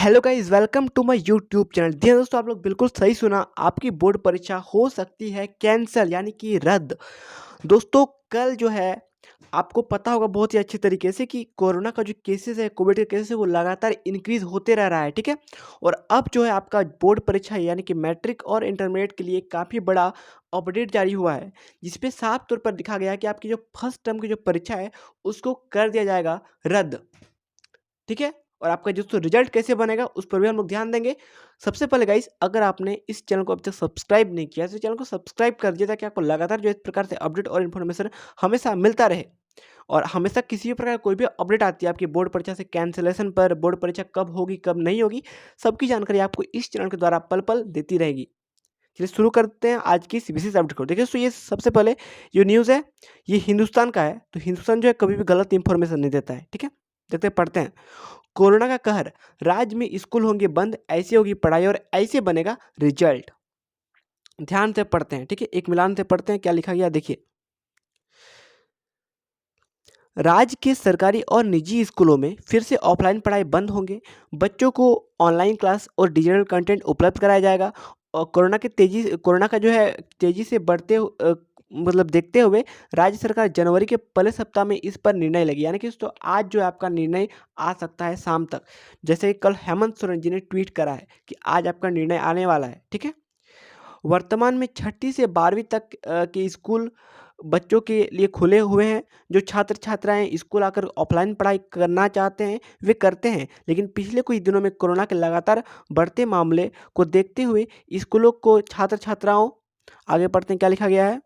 Hello guys, welcome to my YouTube channel. जी हाँ दोस्तों, आप लोग बिल्कुल सही सुना। आपकी बोर्ड परीक्षा हो सकती है कैंसिल, यानी कि रद्द। दोस्तों, कल जो है आपको पता होगा बहुत ही अच्छे तरीके से कि कोरोना का जो केसेस है, कोविड के केसेस है, वो लगातार इंक्रीज होते रह रहा है। ठीक है। और अब जो है आपका बोर्ड परीक्षा है, यानी कि मैट्रिक और इंटरमीडिएट के लिए काफ़ी बड़ा अपडेट जारी हुआ है, जिसपे साफ तौर पर दिखा गया है कि आपकी जो फर्स्ट टर्म की जो परीक्षा है उसको कर दिया जाएगा रद्द। ठीक है। और आपका दोस्तों रिजल्ट कैसे बनेगा उस पर भी हम लोग ध्यान देंगे। सबसे पहले गाइस, अगर आपने इस चैनल को अभी तक सब्सक्राइब नहीं किया तो चैनल को सब्सक्राइब कर दिया ताकि आपको लगातार जो इस प्रकार से अपडेट और इन्फॉर्मेशन हमेशा मिलता रहे। और हमेशा किसी भी प्रकार कोई भी अपडेट आती है आपकी बोर्ड परीक्षा से कैंसिलेशन पर, बोर्ड परीक्षा कब होगी कब नहीं होगी, सबकी जानकारी आपको इस चैनल के द्वारा पल पल देती रहेगी। चलिए शुरू करते हैं आज की इस विशेष अपडेट को। देखिए दोस्तों, ये सबसे पहले जो न्यूज़ है ये हिंदुस्तान का है। तो हिंदुस्तान जो है कभी भी गलत इंफॉर्मेशन नहीं देता है। ठीक है। देखते हैं, पढ़ते हैं। कोरोना का कहर, राज्य में स्कूल होंगे बंद, ऐसे होगी पढ़ाई और ऐसे बनेगा रिजल्ट। ध्यान से पढ़ते हैं। ठीक है, एक मिलान से पढ़ते हैं क्या लिखा गया। देखिए, राज्य के सरकारी और निजी स्कूलों में फिर से ऑफलाइन पढ़ाई बंद होंगे। बच्चों को ऑनलाइन क्लास और डिजिटल कंटेंट उपलब्ध कराया जाएगा। और कोरोना का जो है तेजी से मतलब देखते हुए राज्य सरकार जनवरी के पहले सप्ताह में इस पर निर्णय लेगी। यानी कि दोस्तों आज जो है आपका निर्णय आ सकता है शाम तक। जैसे कि कल हेमंत सोरेन जी ने ट्वीट करा है कि आज आपका निर्णय आने वाला है। ठीक है। वर्तमान में छठी से 12वीं तक के स्कूल बच्चों के लिए खुले हुए हैं। जो छात्र छात्राएं स्कूल आकर ऑफलाइन पढ़ाई करना चाहते हैं वे करते हैं, लेकिन पिछले कुछ दिनों में कोरोना के लगातार बढ़ते मामले को देखते हुए स्कूलों को छात्र छात्राओं, आगे पढ़ते हैं क्या लिखा गया है,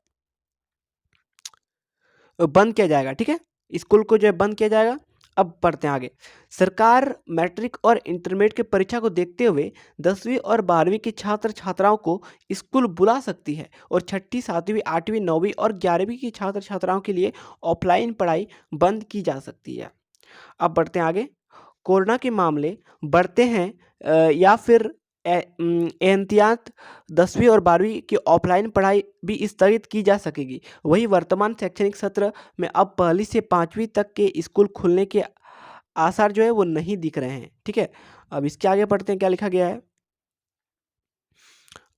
बंद किया जाएगा। ठीक है, स्कूल को जो है बंद किया जाएगा। अब पढ़ते हैं आगे। सरकार मैट्रिक और इंटरमीडिएट की परीक्षा को देखते हुए 10वीं और 12वीं के छात्र छात्राओं को स्कूल बुला सकती है और छठी, सातवीं, आठवीं, 9वीं और 11वीं की छात्र छात्राओं के लिए ऑफलाइन पढ़ाई बंद की जा सकती है। अब बढ़ते हैं आगे। कोरोना के मामले बढ़ते हैं या फिर एहतियात 10वीं और 12वीं की ऑफलाइन पढ़ाई भी स्थगित की जा सकेगी। वही वर्तमान शैक्षणिक सत्र में अब पहली से 5वीं तक के स्कूल खुलने के आसार जो है वो नहीं दिख रहे हैं। ठीक है। अब इसके आगे पढ़ते हैं क्या लिखा गया है।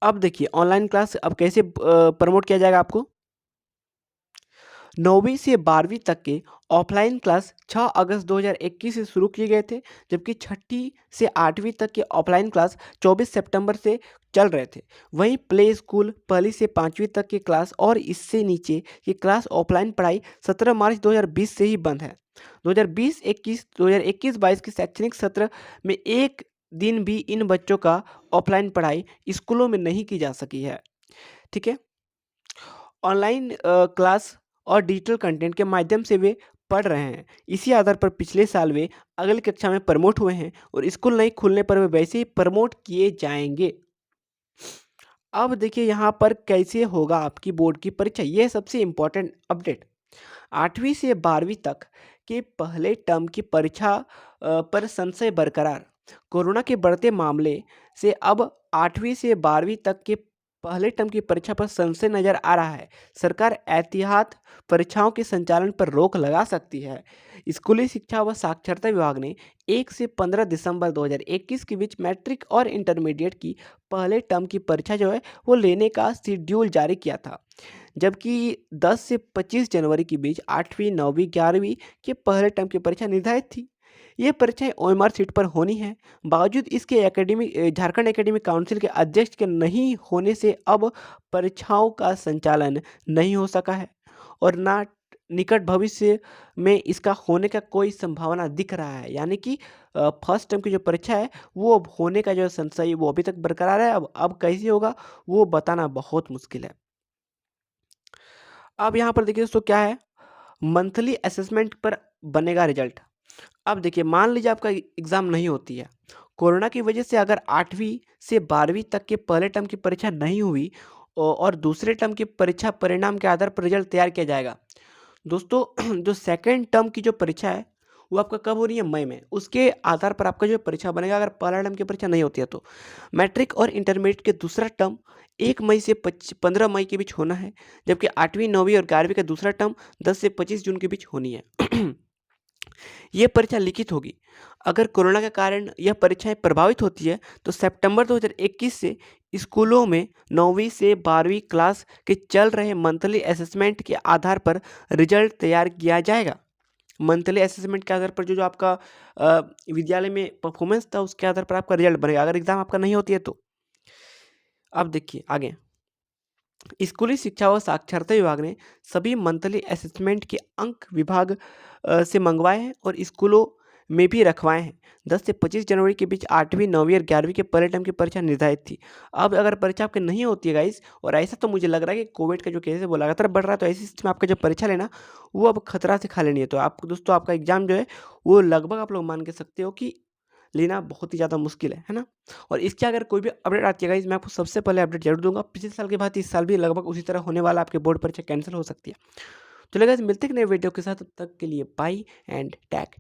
अब देखिए ऑनलाइन क्लास अब कैसे प्रमोट किया जाएगा आपको। 9वीं से 12वीं तक के ऑफलाइन क्लास 6 अगस्त 2021 से शुरू किए गए थे, जबकि छठी से 8वीं तक के ऑफलाइन क्लास 24 सितंबर से चल रहे थे। वहीं प्ले स्कूल पहली से 5वीं तक के क्लास और इससे नीचे की क्लास ऑफलाइन पढ़ाई 17 मार्च 2020 से ही बंद है। 2021 के शैक्षणिक सत्र में एक दिन भी इन बच्चों का ऑफलाइन पढ़ाई स्कूलों में नहीं की जा सकी है। ठीक है। ऑनलाइन क्लास और डिजिटल कंटेंट के माध्यम से वे पढ़ रहे हैं। इसी आधार पर पिछले साल वे अगली कक्षा में प्रमोट हुए हैं और स्कूल नहीं खुलने पर वे वैसे ही प्रमोट किए जाएंगे। अब देखिए यहाँ पर कैसे होगा आपकी बोर्ड की परीक्षा, ये है सबसे इम्पोर्टेंट अपडेट। 8वीं से 12वीं तक के पहले टर्म की परीक्षा पर संशय बरकरार। कोरोना के बढ़ते मामले से अब 8वीं से 12वीं तक के पहले टर्म की परीक्षा पर संशय नजर आ रहा है। सरकार एहतियात परीक्षाओं के संचालन पर रोक लगा सकती है। स्कूली शिक्षा व साक्षरता विभाग ने 1 से 15 दिसंबर 2021 के बीच मैट्रिक और इंटरमीडिएट की पहले टर्म की परीक्षा जो है वो लेने का शेड्यूल जारी किया था, जबकि 10 से 25 जनवरी के बीच 8वीं, 9वीं, 11वीं के पहले टर्म की परीक्षा निर्धारित थी। ये परीक्षाएं ओएमआर सीट पर होनी है। बावजूद इसके झारखंड एकेडमिक काउंसिल के अध्यक्ष के नहीं होने से अब परीक्षाओं का संचालन नहीं हो सका है और ना निकट भविष्य में इसका होने का कोई संभावना दिख रहा है। यानी कि फर्स्ट टर्म की जो परीक्षा है वो अब होने का जो संशय वो अभी तक बरकरार है। अब कैसे होगा वो बताना बहुत मुश्किल है। अब यहाँ पर देखिए दोस्तों क्या है, मंथली असेसमेंट पर बनेगा रिजल्ट। अब देखिए मान लीजिए आपका एग्ज़ाम नहीं होती है, कोरोना की वजह से अगर 8वीं से 12वीं तक के पहले टर्म की परीक्षा नहीं हुई और दूसरे टर्म की परीक्षा परिणाम के आधार पर रिजल्ट तैयार किया जाएगा। दोस्तों जो सेकेंड टर्म की जो परीक्षा है वो आपका कब हो रही है, मई में। उसके आधार पर आपका जो परीक्षा बनेगा अगर पहला टर्म की परीक्षा नहीं होती है तो। मैट्रिक और इंटरमीडिएट के दूसरा टर्म 1 मई से 15 मई के बीच होना है, जबकि 8वीं, 9वीं और 11वीं का दूसरा टर्म 10 से 25 जून के बीच होनी है। ये परीक्षा लिखित होगी। अगर कोरोना के कारण यह परीक्षाएँ प्रभावित होती है, तो सितंबर 2021 से स्कूलों में 9वीं से 12वीं क्लास के चल रहे मंथली असेसमेंट के आधार पर रिजल्ट तैयार किया जाएगा। मंथली असेसमेंट के आधार पर जो आपका विद्यालय में परफॉर्मेंस था, उसके आधार पर आपका रिजल्ट बनेगा, अगर एग्ज़ाम आपका नहीं होती है तो। अब देखिए आगे। स्कूली शिक्षा व साक्षरता विभाग ने सभी मंथली असेसमेंट के अंक विभाग से मंगवाए हैं और स्कूलों में भी रखवाए हैं। 10 से 25 जनवरी के बीच 8वीं 9वीं और 11वीं के पहले टर्म की परीक्षा निर्धारित थी। अब अगर परीक्षा आपकी नहीं होती है गाइस, और ऐसा तो मुझे लग रहा है कि कोविड का जो केस है वो लगातार बढ़ रहा है, तो ऐसी स्थिति में आपका जो परीक्षा लेना वो अब खतरा से खाली नहीं है। तो आप दोस्तों आपका एग्जाम जो है वो लगभग आप लोग मान के सकते हो कि लेना बहुत ही ज़्यादा मुश्किल है ना? और इसकी अगर कोई भी अपडेट आती है गाइस, मैं आपको सबसे पहले अपडेट ज़रूर दूँगा। पिछले साल के बाद इस साल भी लगभग उसी तरह होने वाला, आपकी बोर्ड परीक्षा कैंसल हो सकती है। चलिए गाइस, मिलते हैं एक नए वीडियो के साथ, तब तक के लिए बाय एंड टेक